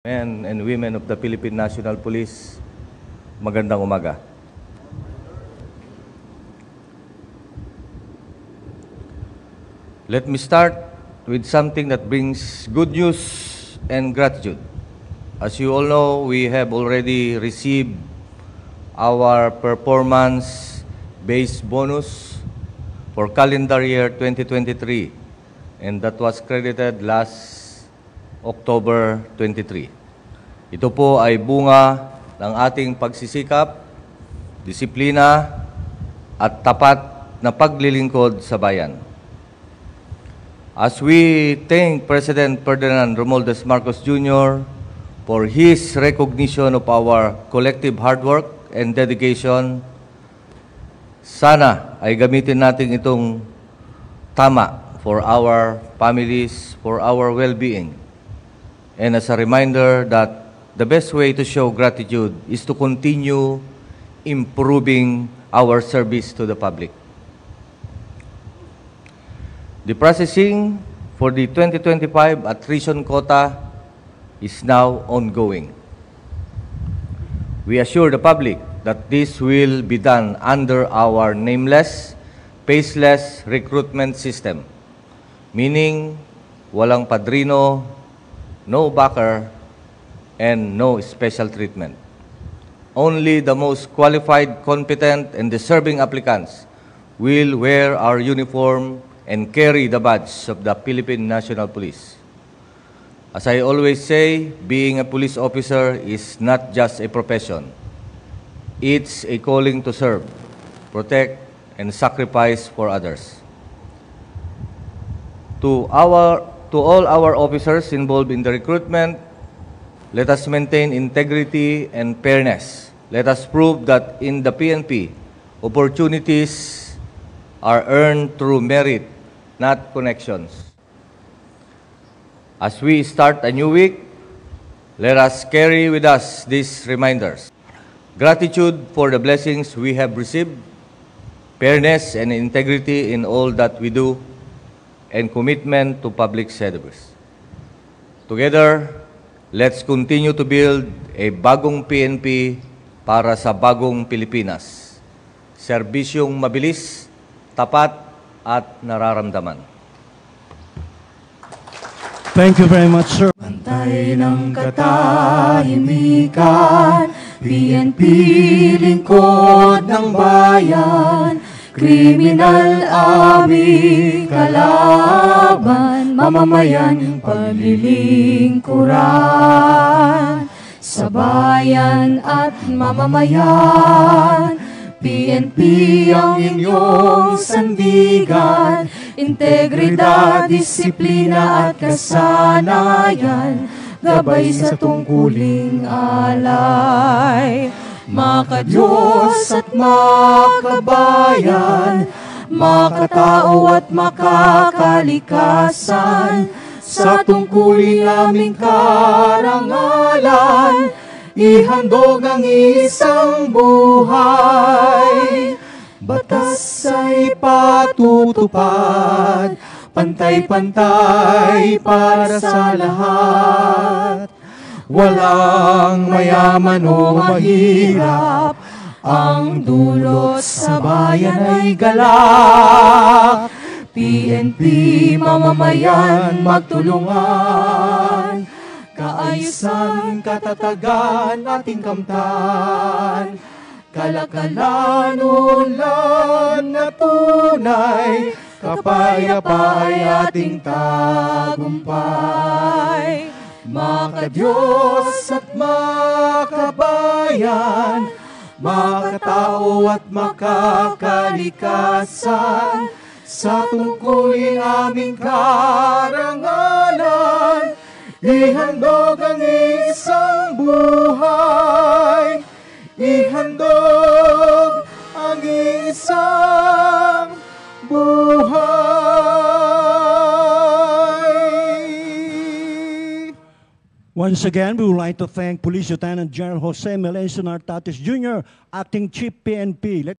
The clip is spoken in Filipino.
Men and women of the Philippine National Police, magandang umaga. Let me start with something that brings good news and gratitude. As you all know, we have already received our performance-based bonus for calendar year 2023, and that was credited last October 23. Ito po ay bunga ng ating pagsisikap, disiplina, at tapat na paglilingkod sa bayan. As we thank President Ferdinand Romualdez Marcos Jr. for his recognition of our collective hard work and dedication, sana ay gamitin natin itong tama for our families, for our well-being. And as a reminder that the best way to show gratitude is to continue improving our service to the public. The processing for the 2025 attrition quota is now ongoing. We assure the public that this will be done under our nameless, faceless recruitment system, meaning walang padrino, no backer, and no special treatment. Only the most qualified, competent, and deserving applicants will wear our uniform and carry the badge of the Philippine National Police. As I always say, being a police officer is not just a profession. It's a calling to serve, protect, and sacrifice for others. To all our officers involved in the recruitment, let us maintain integrity and fairness. Let us prove that in the PNP, opportunities are earned through merit, not connections. As we start a new week, let us carry with us these reminders. Gratitude for the blessings we have received, fairness and integrity in all that we do, and commitment to public service. Together, let's continue to build a bagong PNP para sa bagong Pilipinas. Serbisyong mabilis, tapat, at nararamdaman. Thank you very much, sir. Bantay ng katahimikan, PNP lingkod ng bayan. Kriminal aming kalaban, mamamayan paglilingkuran. Sa bayan at mamamayan, PNP ang inyong sandigan. Integridad, disiplina at kasanayan, gabay sa tungkuling alay. Maka-Diyos at makabayan, makatao at makakalikasan, sa tungkulin aming karangalan, ihandog ang isang buhay. Batas ay patutupad, pantay-pantay para sa lahat. Walang mayaman o mahirap, ang dulot sa bayan ay galak. PNP, mamamayan, magtulungan, kaayusan, katatagan, ating kamtan. Kalakalan, ulan na tunay, kapayapa ay ating tagumpay. Maka-Diyos at makabayan, makatao at makakalikasan, sa tungkulin aming karangalan, ihandog ang isang buhay. Ihandog ang isang buhay. Once again, we would like to thank Police Lieutenant General Jose Melencio Nartates Jr., Acting Chief PNP.